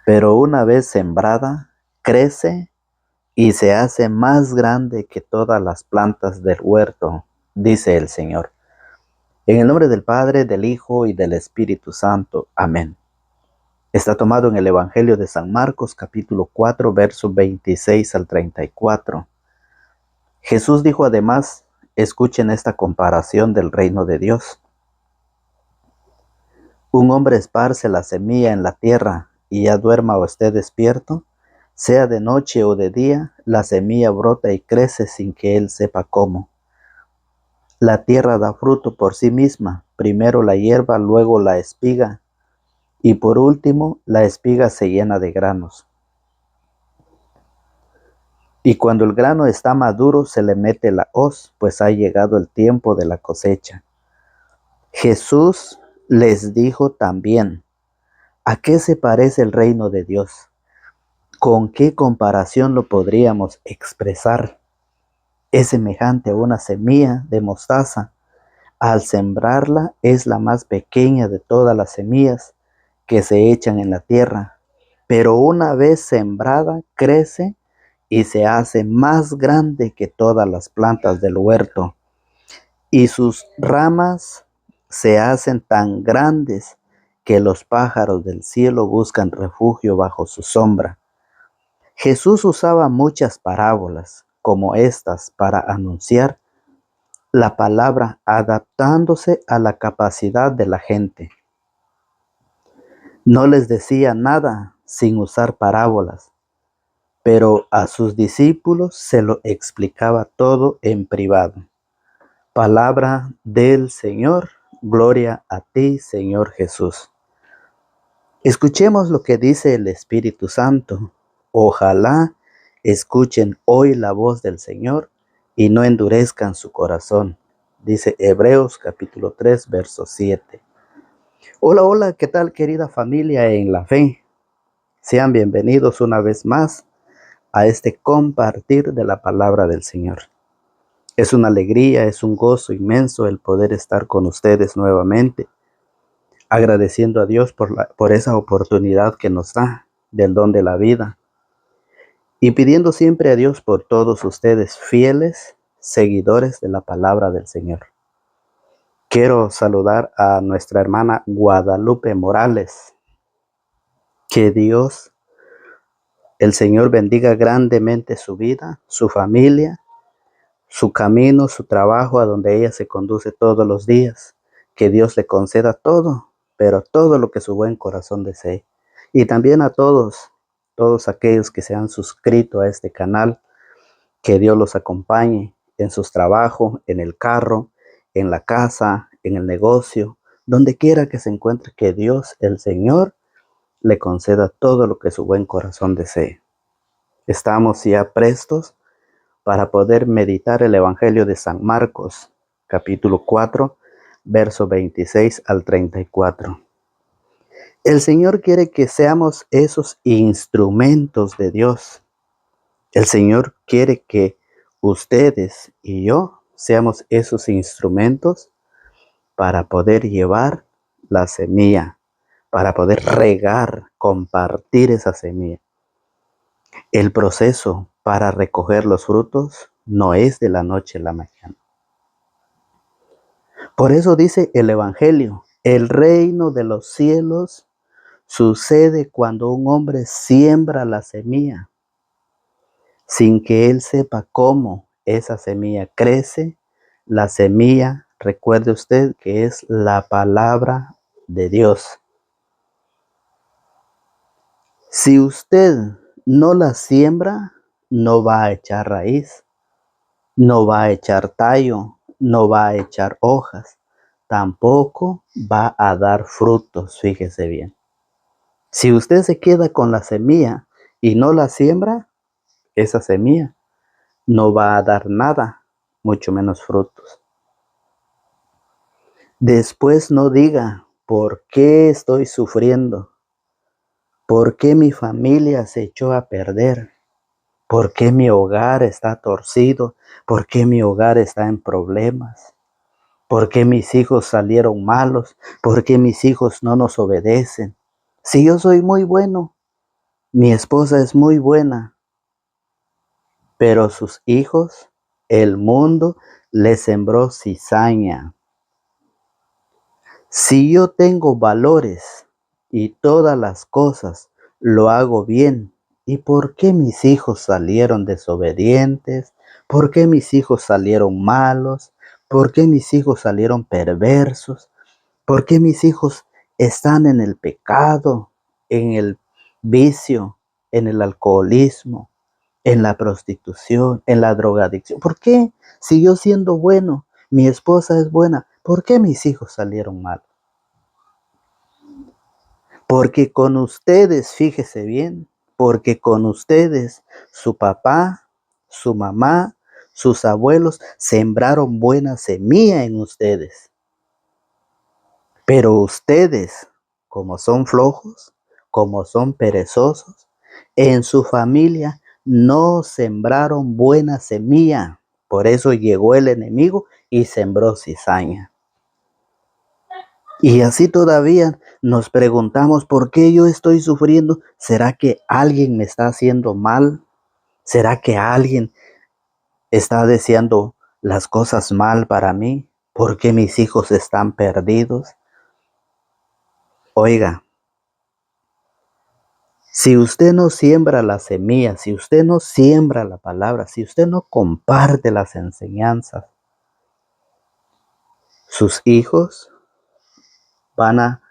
pero una vez sembrada, crece y se hace más grande que todas las plantas del huerto, dice el Señor. En el nombre del Padre, del Hijo y del Espíritu Santo. Amén. Está tomado en el Evangelio de San Marcos, capítulo 4, versos 26 al 34. Jesús dijo además, escuchen esta comparación del reino de Dios. Un hombre esparce la semilla en la tierra y ya duerma o esté despierto, sea de noche o de día, la semilla brota y crece sin que él sepa cómo. La tierra da fruto por sí misma, primero la hierba, luego la espiga, y por último la espiga se llena de granos. Y cuando el grano está maduro se le mete la hoz, pues ha llegado el tiempo de la cosecha. Jesús les dijo también, ¿a qué se parece el reino de Dios? ¿Con qué comparación lo podríamos expresar? Es semejante a una semilla de mostaza. Al sembrarla es la más pequeña de todas las semillas que se echan en la tierra, pero una vez sembrada crece y se hace más grande que todas las plantas del huerto, y sus ramas se hacen tan grandes que los pájaros del cielo buscan refugio bajo su sombra. Jesús usaba muchas parábolas como estas para anunciar la palabra adaptándose a la capacidad de la gente. No les decía nada sin usar parábolas, pero a sus discípulos se lo explicaba todo en privado. Palabra del Señor, gloria a ti, Señor Jesús. Escuchemos lo que dice el Espíritu Santo. Ojalá escuchen hoy la voz del Señor y no endurezcan su corazón. Dice Hebreos capítulo 3, verso 7. Hola, hola, ¿qué tal querida familia en la fe? Sean bienvenidos una vez más a este compartir de la palabra del Señor. Es una alegría, es un gozo inmenso el poder estar con ustedes nuevamente, agradeciendo a Dios por esa oportunidad que nos da del don de la vida y pidiendo siempre a Dios por todos ustedes fieles seguidores de la palabra del Señor. Quiero saludar a nuestra hermana Guadalupe Morales. Que Dios, el Señor, bendiga grandemente su vida, su familia, su camino, su trabajo, a donde ella se conduce todos los días. Que Dios le conceda todo, pero todo lo que su buen corazón desee. Y también a todos aquellos que se han suscrito a este canal, que Dios los acompañe en sus trabajos, en el carro, en la casa, en el negocio, donde quiera que se encuentre, que Dios, el Señor, le conceda todo lo que su buen corazón desee. Estamos ya prestos para poder meditar el Evangelio de San Marcos, capítulo 4, verso 26 al 34. El Señor quiere que seamos esos instrumentos de Dios. El Señor quiere que ustedes y yo seamos esos instrumentos para poder llevar la semilla, para poder regar, compartir esa semilla. El proceso para recoger los frutos no es de la noche a la mañana. Por eso dice el Evangelio, el reino de los cielos sucede cuando un hombre siembra la semilla, sin que él sepa cómo esa semilla crece. La semilla, recuerde usted que es la palabra de Dios. Si usted no la siembra, no va a echar raíz, no va a echar tallo, no va a echar hojas, tampoco va a dar frutos, fíjese bien. Si usted se queda con la semilla y no la siembra, esa semilla no va a dar nada, mucho menos frutos. Después no diga, ¿por qué estoy sufriendo? ¿Por qué mi familia se echó a perder? ¿Por qué mi hogar está torcido? ¿Por qué mi hogar está en problemas? ¿Por qué mis hijos salieron malos? ¿Por qué mis hijos no nos obedecen? Si yo soy muy bueno, Mi esposa es muy buena, pero sus hijos, el mundo les sembró cizaña. Si yo tengo valores y todas las cosas lo hago bien, ¿y por qué mis hijos salieron desobedientes? ¿Por qué mis hijos salieron malos? ¿Por qué mis hijos salieron perversos? ¿Por qué mis hijos están en el pecado, en el vicio, en el alcoholismo, en la prostitución, en la drogadicción? ¿Por qué? Si yo siendo bueno, mi esposa es buena, ¿por qué mis hijos salieron mal? Porque con ustedes, fíjese bien, porque con ustedes, su papá, su mamá, sus abuelos sembraron buena semilla en ustedes. Pero ustedes, como son flojos, como son perezosos, en su familia no sembraron buena semilla. Por eso llegó el enemigo y sembró cizaña. Y así todavía nos preguntamos, ¿por qué yo estoy sufriendo? ¿Será que alguien me está haciendo mal? ¿Será que alguien está deseando las cosas mal para mí? ¿Por qué mis hijos están perdidos? Oiga, si usted no siembra la semilla, si usted no siembra la palabra, si usted no comparte las enseñanzas, sus hijos van a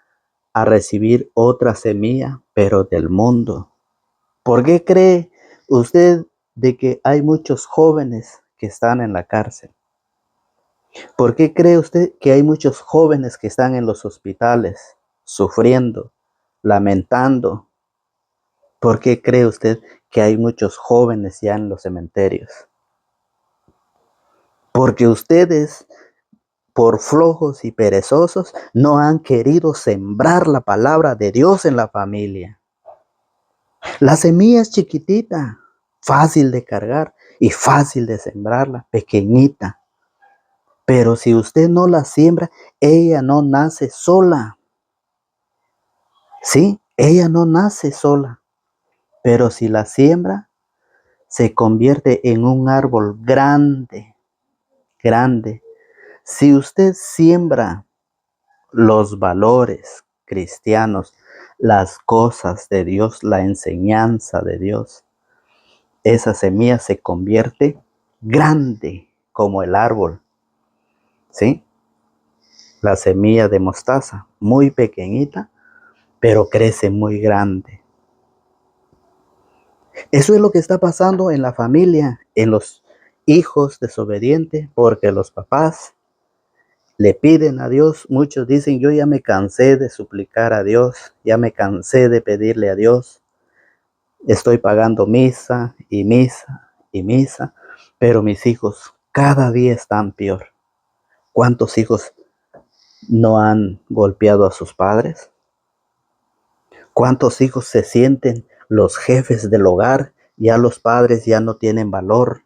recibir otra semilla, pero del mundo. ¿Por qué cree usted de que hay muchos jóvenes que están en la cárcel? ¿Por qué cree usted que hay muchos jóvenes que están en los hospitales sufriendo, lamentando? ¿Por qué cree usted que hay muchos jóvenes ya en los cementerios? Porque ustedes, por flojos y perezosos, no han querido sembrar la palabra de Dios en la familia. La semilla es chiquitita, fácil de cargar y fácil de sembrarla, pequeñita. Pero si usted no la siembra, ella no nace sola. Sí, ella no nace sola. Pero si la siembra, se convierte en un árbol grande, grande. Si usted siembra los valores cristianos, las cosas de Dios, la enseñanza de Dios, esa semilla se convierte grande como el árbol, ¿sí? La semilla de mostaza, muy pequeñita, pero crece muy grande. Eso es lo que está pasando en la familia, en los hijos desobedientes, porque los papás le piden a Dios. Muchos dicen, yo ya me cansé de suplicar a Dios, ya me cansé de pedirle a Dios. Estoy pagando misa y misa y misa, pero mis hijos cada día están peor. ¿Cuántos hijos no han golpeado a sus padres? ¿Cuántos hijos se sienten los jefes del hogar? Ya los padres ya no tienen valor,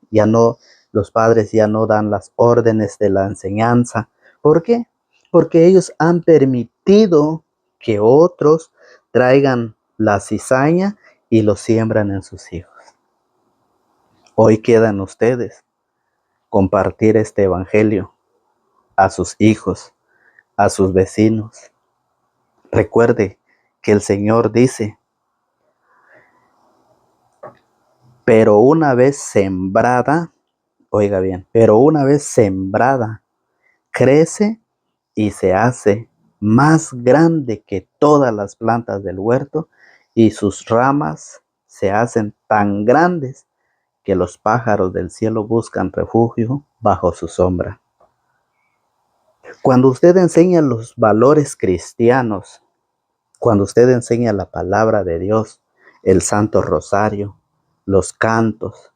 los padres ya no dan las órdenes de la enseñanza. ¿Por qué? Porque ellos han permitido que otros traigan la cizaña y lo siembran en sus hijos. Hoy quedan ustedes compartir este evangelio a sus hijos, a sus vecinos. Recuerde que el Señor dice, pero una vez sembrada, oiga bien, pero una vez sembrada, crece y se hace más grande que todas las plantas del huerto y sus ramas se hacen tan grandes que los pájaros del cielo buscan refugio bajo su sombra. Cuando usted enseña los valores cristianos, cuando usted enseña la palabra de Dios, el Santo Rosario, los cantos,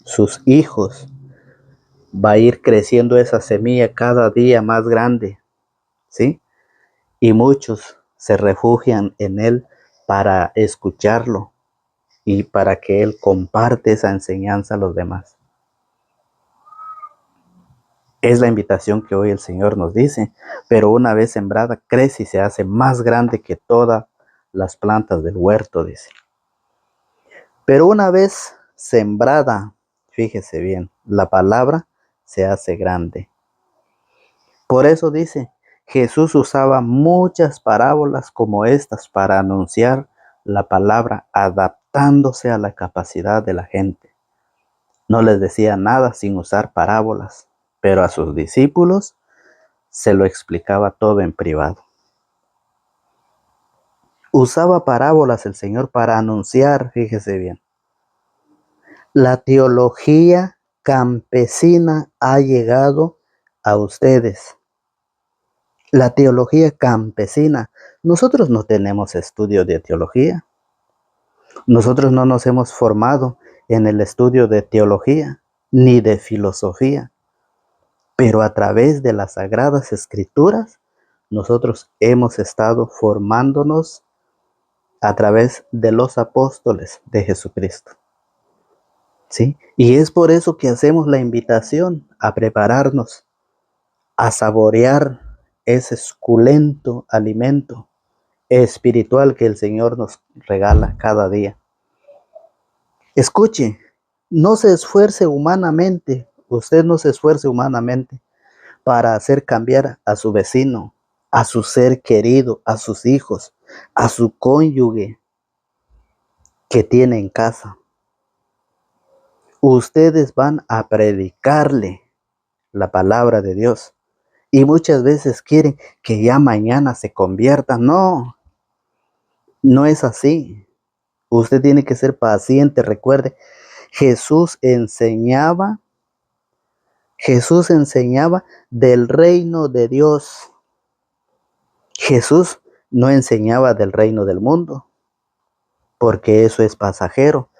sus hijos, va a ir creciendo esa semilla cada día más grande, ¿sí? Y muchos se refugian en él para escucharlo y para que él comparte esa enseñanza a los demás. Es la invitación que hoy el Señor nos dice, pero una vez sembrada crece y se hace más grande que todas las plantas del huerto, dice. Pero una vez sembrada, fíjese bien, la palabra se hace grande. Por eso dice, Jesús usaba muchas parábolas como estas para anunciar la palabra, adaptándose a la capacidad de la gente. No les decía nada sin usar parábolas, pero a sus discípulos se lo explicaba todo en privado. Usaba parábolas el Señor para anunciar, fíjese bien. La teología campesina ha llegado a ustedes. La teología campesina. Nosotros no tenemos estudio de teología. Nosotros no nos hemos formado en el estudio de teología ni de filosofía. Pero a través de las Sagradas Escrituras, nosotros hemos estado formándonos a través de los apóstoles de Jesucristo. ¿Sí? Y es por eso que hacemos la invitación a prepararnos, a saborear ese suculento alimento espiritual que el Señor nos regala cada día. Escuche, no se esfuerce humanamente, usted no se esfuerce humanamente para hacer cambiar a su vecino, a su ser querido, a sus hijos, a su cónyuge que tiene en casa. Ustedes van a predicarle la palabra de Dios y muchas veces quieren que ya mañana se conviertan. No, no es así. Usted tiene que ser paciente. Recuerde, Jesús enseñaba, Jesús enseñaba del reino de Dios. Jesús no enseñaba del reino del mundo, porque eso es pasajero.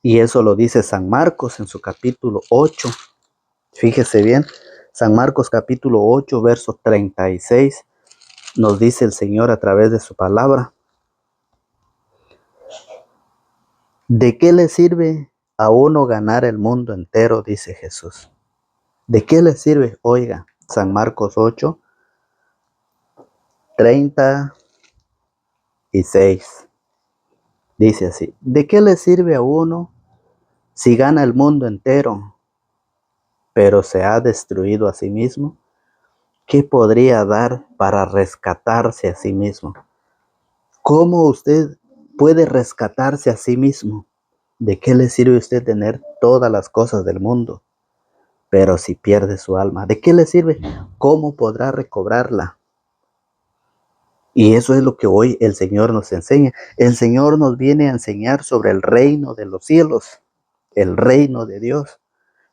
Y eso lo dice San Marcos en su capítulo 8. Fíjese bien, San Marcos capítulo 8, verso 36, nos dice el Señor a través de su palabra. ¿De qué le sirve a uno ganar el mundo entero? Dice Jesús. ¿De qué le sirve? Oiga, San Marcos 8, 36. Dice así. ¿De qué le sirve a uno si gana el mundo entero, pero se ha destruido a sí mismo? ¿Qué podría dar para rescatarse a sí mismo? ¿Cómo usted puede rescatarse a sí mismo? ¿De qué le sirve a usted tener todas las cosas del mundo, pero si pierde su alma? ¿De qué le sirve? ¿Cómo podrá recobrarla? Y eso es lo que hoy el Señor nos enseña. El Señor nos viene a enseñar sobre el reino de los cielos, el reino de Dios.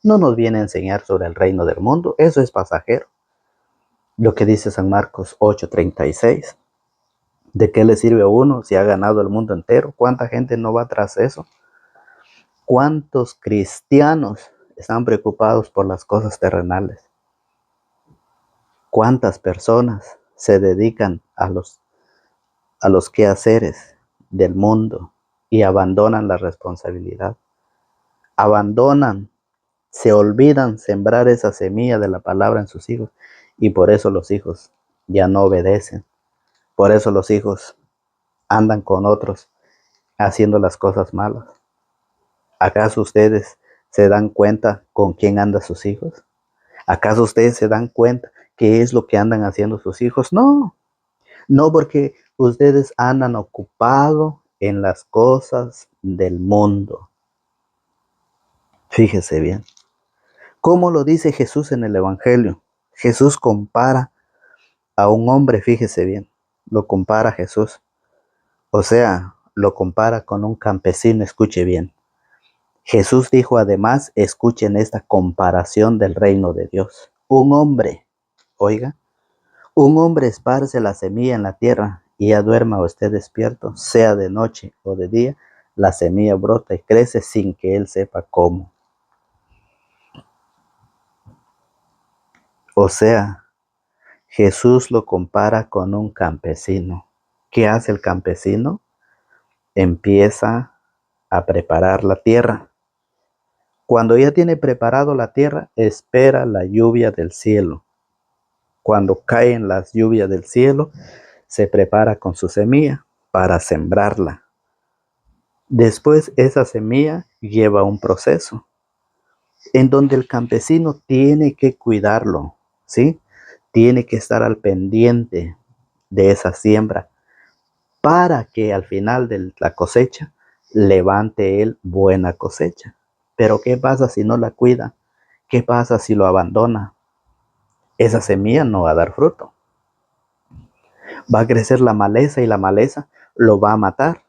No nos viene a enseñar sobre el reino del mundo. Eso es pasajero. Lo que dice San Marcos 8:36. ¿De qué le sirve a uno si ha ganado el mundo entero? ¿Cuánta gente no va tras eso? ¿Cuántos cristianos están preocupados por las cosas terrenales? ¿Cuántas personas se dedican a los quehaceres del mundo y abandonan la responsabilidad? Abandonan, se olvidan sembrar esa semilla de la palabra en sus hijos y por eso los hijos ya no obedecen. Por eso los hijos andan con otros haciendo las cosas malas. ¿Acaso ustedes se dan cuenta con quién andan sus hijos? ¿Acaso ustedes se dan cuenta qué es lo que andan haciendo sus hijos? No, no, porque ustedes andan ocupados en las cosas del mundo. Fíjese bien. ¿Cómo lo dice Jesús en el Evangelio? Jesús compara a un hombre, fíjese bien, lo compara a Jesús. O sea, lo compara con un campesino, escuche bien. Jesús dijo además, escuchen esta comparación del reino de Dios. Un hombre, oiga, un hombre esparce la semilla en la tierra y ya duerma o esté despierto, sea de noche o de día, la semilla brota y crece sin que él sepa cómo. O sea, Jesús lo compara con un campesino. ¿Qué hace el campesino? Empieza a preparar la tierra. Cuando ya tiene preparado la tierra, espera la lluvia del cielo. Cuando caen las lluvias del cielo, se prepara con su semilla para sembrarla. Después esa semilla lleva un proceso en donde el campesino tiene que cuidarlo, ¿sí? Tiene que estar al pendiente de esa siembra para que al final de la cosecha levante él buena cosecha. Pero ¿qué pasa si no la cuida? ¿Qué pasa si lo abandona? Esa semilla no va a dar fruto. Va a crecer la maleza y la maleza lo va a matar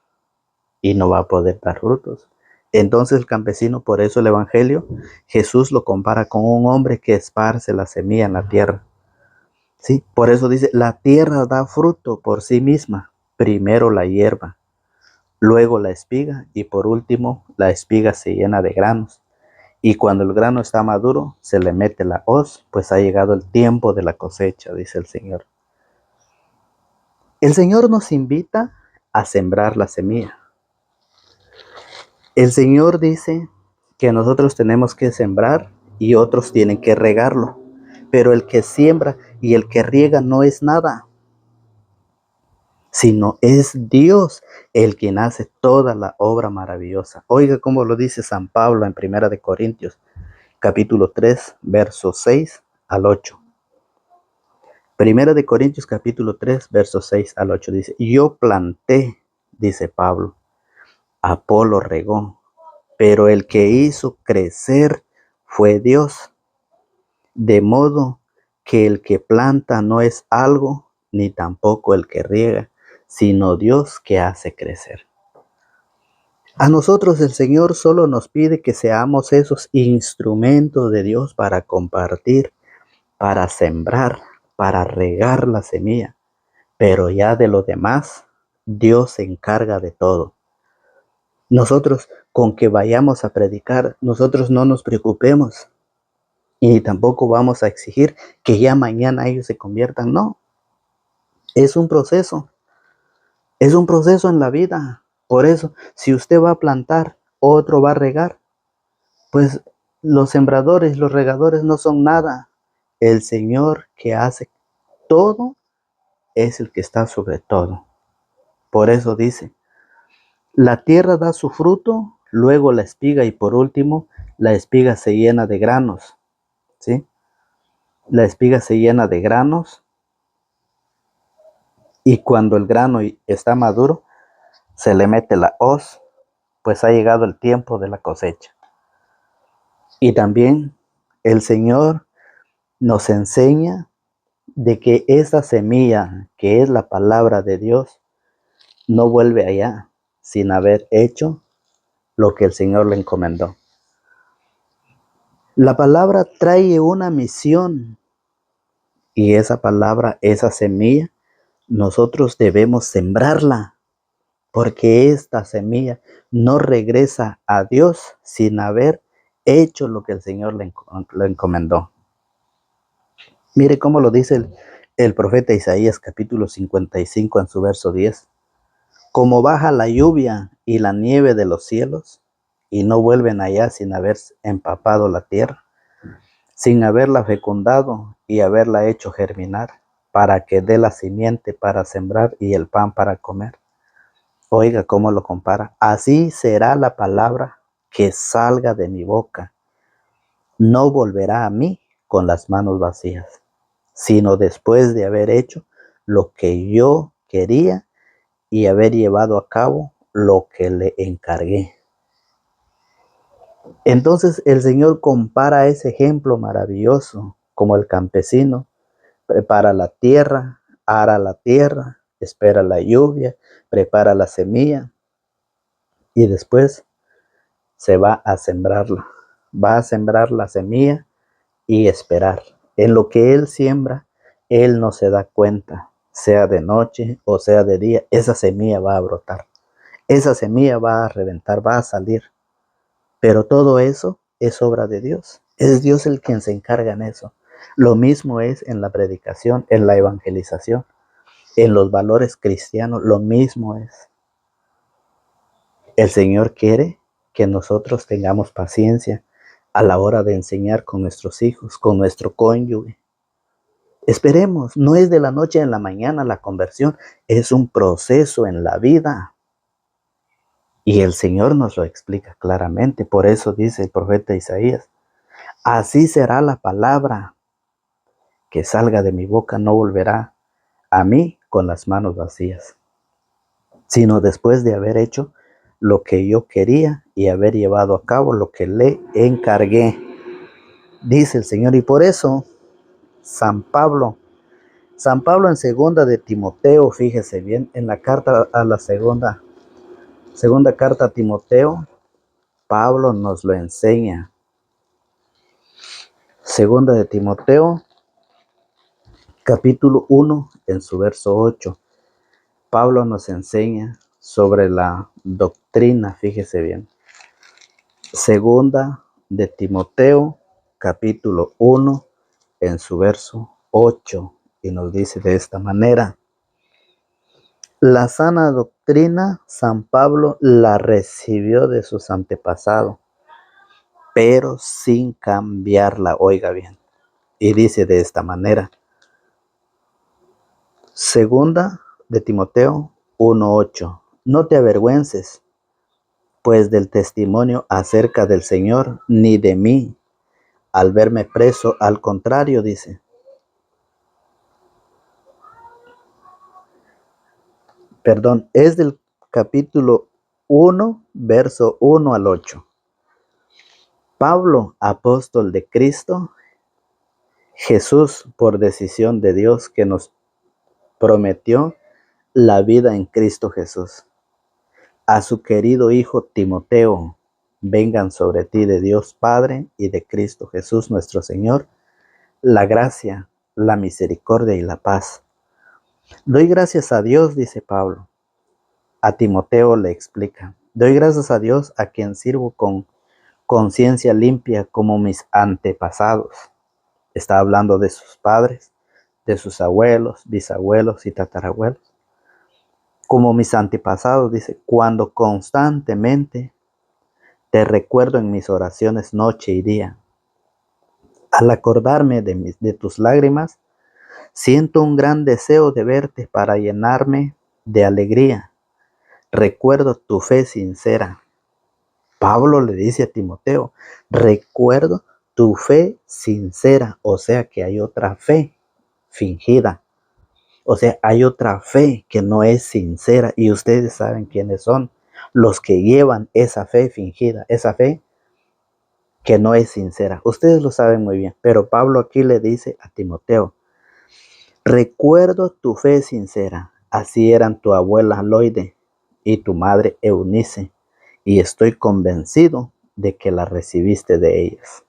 y no va a poder dar frutos. Entonces el campesino, por eso el Evangelio, Jesús lo compara con un hombre que esparce la semilla en la tierra. ¿Sí? Por eso dice, la tierra da fruto por sí misma. Primero la hierba, luego la espiga y por último la espiga se llena de granos. Y cuando el grano está maduro, se le mete la hoz, pues ha llegado el tiempo de la cosecha, dice el Señor. El Señor nos invita a sembrar la semilla. El Señor dice que nosotros tenemos que sembrar y otros tienen que regarlo. Pero el que siembra y el que riega no es nada, sino es Dios el quien hace toda la obra maravillosa. Oiga cómo lo dice San Pablo en Primera de Corintios, capítulo 3, versos 6 al 8. Primera de Corintios, capítulo 3, versos 6 al 8 dice, yo planté, dice Pablo, Apolo regó, pero el que hizo crecer fue Dios. De modo que el que planta no es algo, ni tampoco el que riega, sino Dios que hace crecer. A nosotros el Señor solo nos pide que seamos esos instrumentos de Dios para compartir, para sembrar, para regar la semilla. Pero ya de lo demás, Dios se encarga de todo. Nosotros con que vayamos a predicar, nosotros no nos preocupemos. Y tampoco vamos a exigir que ya mañana ellos se conviertan. No, es un proceso. Es un proceso en la vida. Por eso, si usted va a plantar, otro va a regar, pues los sembradores, los regadores no son nada. El Señor que hace todo es el que está sobre todo. Por eso dice, la tierra da su fruto, luego la espiga y por último la espiga se llena de granos. ¿Sí? La espiga se llena de granos y cuando el grano está maduro, se le mete la hoz, pues ha llegado el tiempo de la cosecha. Y también el Señor nos enseña de que esa semilla que es la palabra de Dios no vuelve allá sin haber hecho lo que el Señor le encomendó. La palabra trae una misión y esa palabra, esa semilla, nosotros debemos sembrarla porque esta semilla no regresa a Dios sin haber hecho lo que el Señor le encomendó. Mire cómo lo dice el profeta Isaías capítulo 55 en su verso 10. Como baja la lluvia y la nieve de los cielos y no vuelven allá sin haber empapado la tierra, sin haberla fecundado y haberla hecho germinar, para que dé la simiente para sembrar y el pan para comer. Oiga cómo lo compara. Así será la palabra que salga de mi boca. No volverá a mí con las manos vacías, sino después de haber hecho lo que yo quería y haber llevado a cabo lo que le encargué. Entonces el Señor compara ese ejemplo maravilloso como el campesino prepara la tierra, ara la tierra, espera la lluvia, prepara la semilla y después se va a sembrarla. Va a sembrar la semilla y esperar. En lo que Él siembra, Él no se da cuenta, sea de noche o sea de día, esa semilla va a brotar. Esa semilla va a reventar, va a salir. Pero todo eso es obra de Dios. Es Dios el quien se encarga en eso. Lo mismo es en la predicación, en la evangelización, en los valores cristianos, lo mismo es. El Señor quiere que nosotros tengamos paciencia a la hora de enseñar con nuestros hijos, con nuestro cónyuge. Esperemos, no es de la noche a la mañana la conversión, es un proceso en la vida. Y el Señor nos lo explica claramente. Por eso dice el profeta Isaías, así será la palabra que salga de mi boca, no volverá a mí con las manos vacías, sino después de haber hecho lo que yo quería y haber llevado a cabo lo que le encargué, dice el Señor. Y por eso San Pablo en segunda de Timoteo, fíjese bien, en la carta a la segunda carta a Timoteo, Pablo nos lo enseña. Segunda de Timoteo, capítulo 1, en su verso 8. Pablo nos enseña sobre la doctrina, fíjese bien. Segunda de Timoteo, capítulo 1, en su verso 8, y nos dice de esta manera: la sana doctrina, San Pablo la recibió de sus antepasados, pero sin cambiarla, oiga bien, y dice de esta manera. Segunda de Timoteo 1:8. No te avergüences, pues del testimonio acerca del Señor, ni de mí, al verme preso, al contrario, dice. Perdón, es del capítulo 1, verso 1 al 8. Pablo, apóstol de Cristo Jesús, por decisión de Dios que nos prometió la vida en Cristo Jesús. A su querido hijo Timoteo, vengan sobre ti de Dios Padre y de Cristo Jesús nuestro Señor, la gracia, la misericordia y la paz. Doy gracias a Dios, dice Pablo. A Timoteo le explica: doy gracias a Dios, a quien sirvo con conciencia limpia como mis antepasados. Está hablando de sus padres, de sus abuelos, bisabuelos y tatarabuelos. Como mis antepasados, dice, cuando constantemente te recuerdo en mis oraciones noche y día. Al acordarme de tus lágrimas, siento un gran deseo de verte para llenarme de alegría. Recuerdo tu fe sincera. Pablo le dice a Timoteo, recuerdo tu fe sincera, o sea que hay otra fe fingida. O sea, hay otra fe que no es sincera, y ustedes saben quiénes son los que llevan esa fe fingida, esa fe que no es sincera. Ustedes lo saben muy bien, pero Pablo aquí le dice a Timoteo, recuerdo tu fe sincera, así eran tu abuela Loide y tu madre Eunice, y estoy convencido de que la recibiste de ellas.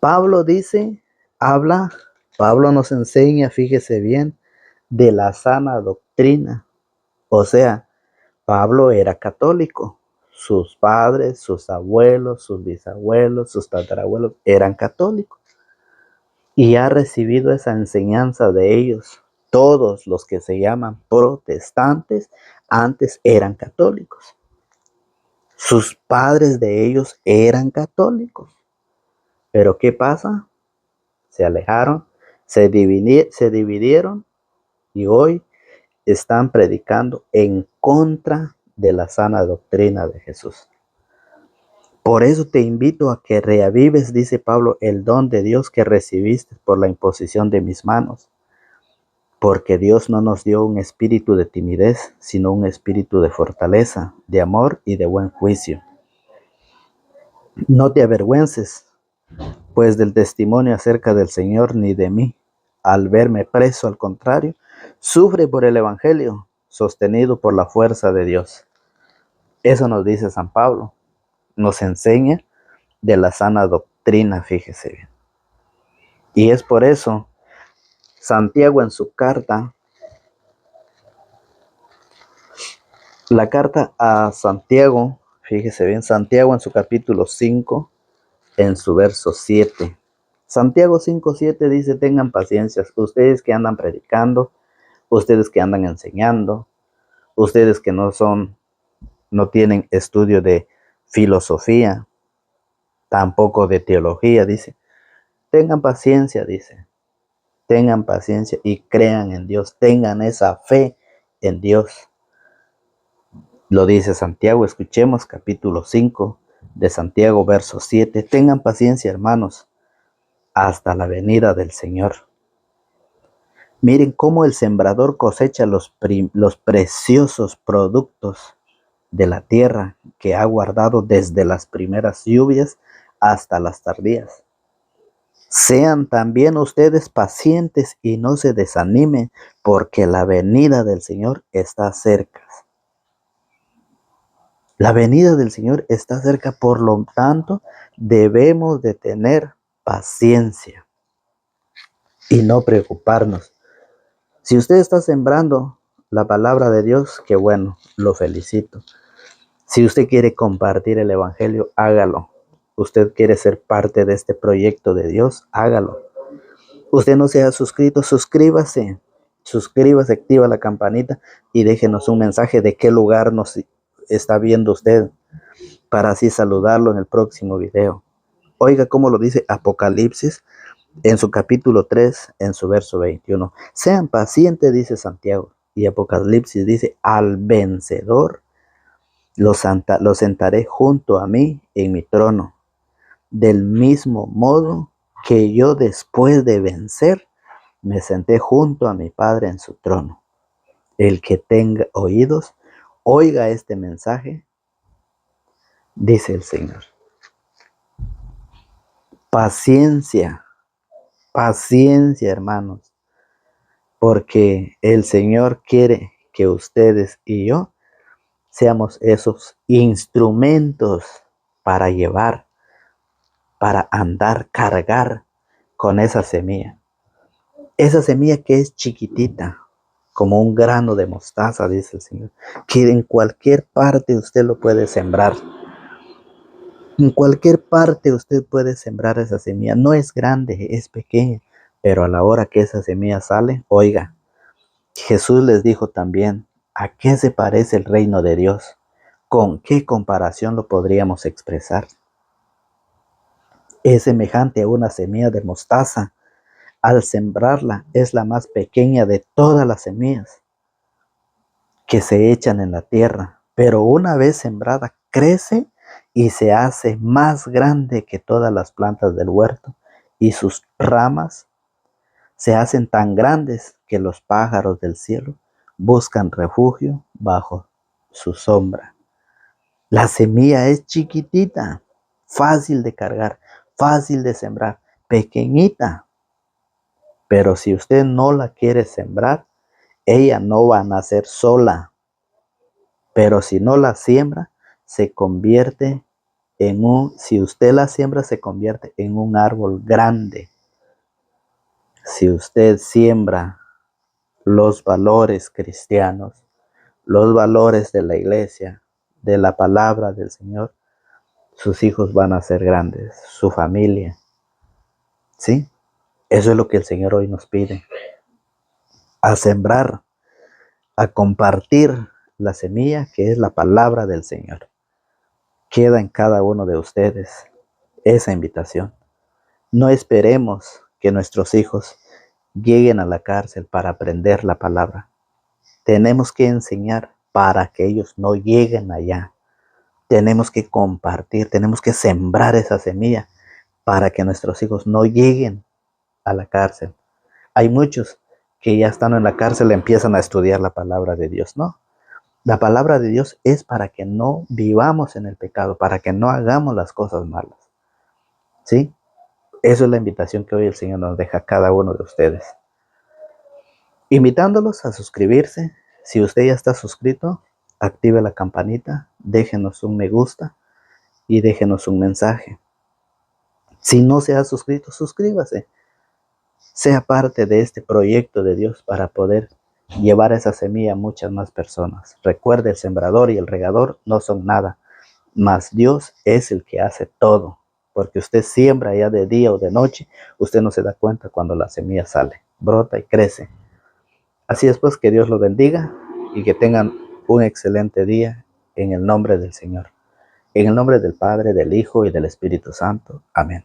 Pablo dice, Pablo nos enseña, fíjese bien, de la sana doctrina. O sea, Pablo era católico. Sus padres, sus abuelos, sus bisabuelos, sus tatarabuelos eran católicos. Y ha recibido esa enseñanza de ellos. Todos los que se llaman protestantes antes eran católicos. Sus padres de ellos eran católicos. Pero ¿qué pasa? Se alejaron, se dividieron y hoy están predicando en contra de la sana doctrina de Jesús. Por eso te invito a que reavives, dice Pablo, el don de Dios que recibiste por la imposición de mis manos. Porque Dios no nos dio un espíritu de timidez, sino un espíritu de fortaleza, de amor y de buen juicio. No te avergüences, pues del testimonio acerca del Señor ni de mí. Al verme preso, al contrario, sufre por el Evangelio, sostenido por la fuerza de Dios. Eso nos dice San Pablo. Nos enseña de la sana doctrina, fíjese bien. Y es por eso, Santiago en su carta, la carta a Santiago, fíjese bien, Santiago en su capítulo 5, en su verso 7. Santiago 5:7 dice, tengan paciencia, ustedes que andan predicando, ustedes que andan enseñando, ustedes que no tienen estudio de filosofía, tampoco de teología, dice, tengan paciencia, dice, tengan paciencia y crean en Dios, tengan esa fe en Dios. Lo dice Santiago. Escuchemos capítulo 5 de Santiago, verso 7. Tengan paciencia, hermanos, hasta la venida del Señor. Miren cómo el sembrador cosecha los preciosos productos de la tierra que ha guardado desde las primeras lluvias hasta las tardías. Sean también ustedes pacientes y no se desanimen, porque la venida del Señor está cerca. La venida del Señor está cerca, por lo tanto, debemos de tener paciencia y no preocuparnos. Si usted está sembrando la palabra de Dios, qué bueno, lo felicito. Si usted quiere compartir el evangelio, hágalo. Usted quiere ser parte de este proyecto de Dios, hágalo. Usted no se ha suscrito, suscríbase. Suscríbase, activa la campanita y déjenos un mensaje de qué lugar nos está viendo usted, para así saludarlo en el próximo video. Oiga cómo lo dice Apocalipsis en su capítulo 3, en su verso 21. Sean pacientes, dice Santiago. Y Apocalipsis dice, al vencedor lo sentaré junto a mí en mi trono. Del mismo modo que yo, después de vencer, me senté junto a mi Padre en su trono. El que tenga oídos, oiga este mensaje, dice el Señor. Paciencia, paciencia, hermanos, porque el Señor quiere que ustedes y yo seamos esos instrumentos para llevar, para andar, cargar con esa semilla. Esa semilla que es chiquitita, como un grano de mostaza, dice el Señor, que en cualquier parte usted lo puede sembrar. En cualquier parte usted puede sembrar esa semilla. No es grande, es pequeña, pero a la hora que esa semilla sale, oiga, Jesús les dijo también, ¿a qué se parece el reino de Dios? ¿Con qué comparación lo podríamos expresar? Es semejante a una semilla de mostaza. Al sembrarla, es la más pequeña de todas las semillas que se echan en la tierra, pero una vez sembrada, crece y se hace más grande que todas las plantas del huerto, y sus ramas se hacen tan grandes que los pájaros del cielo buscan refugio bajo su sombra. La semilla es chiquitita, fácil de cargar, fácil de sembrar, pequeñita. Pero si usted no la quiere sembrar, ella no va a nacer sola. Pero si no la siembra, se convierte si usted la siembra, se convierte en un árbol grande. Si usted siembra los valores cristianos, los valores de la iglesia, de la palabra del Señor, sus hijos van a ser grandes, su familia. ¿Sí? Eso es lo que el Señor hoy nos pide. A sembrar, a compartir la semilla que es la palabra del Señor. Queda en cada uno de ustedes esa invitación. No esperemos que nuestros hijos lleguen a la cárcel para aprender la palabra. Tenemos que enseñar para que ellos no lleguen allá. Tenemos que compartir, tenemos que sembrar esa semilla para que nuestros hijos no lleguen a la cárcel. Hay muchos que ya estando en la cárcel empiezan a estudiar la palabra de Dios. No, la palabra de Dios es para que no vivamos en el pecado, para que no hagamos las cosas malas. ¿Sí? Eso es la invitación que hoy el Señor nos deja a cada uno de ustedes. Invitándolos a suscribirse. Si usted ya está suscrito, active la campanita, déjenos un me gusta y déjenos un mensaje. Si no se ha suscrito, suscríbase. Sea parte de este proyecto de Dios para poder llevar esa semilla a muchas más personas. Recuerde, el sembrador y el regador no son nada, mas Dios es el que hace todo. Porque usted siembra ya de día o de noche, usted no se da cuenta cuando la semilla sale, brota y crece. Así es pues, que Dios los bendiga y que tengan un excelente día en el nombre del Señor. En el nombre del Padre, del Hijo y del Espíritu Santo. Amén.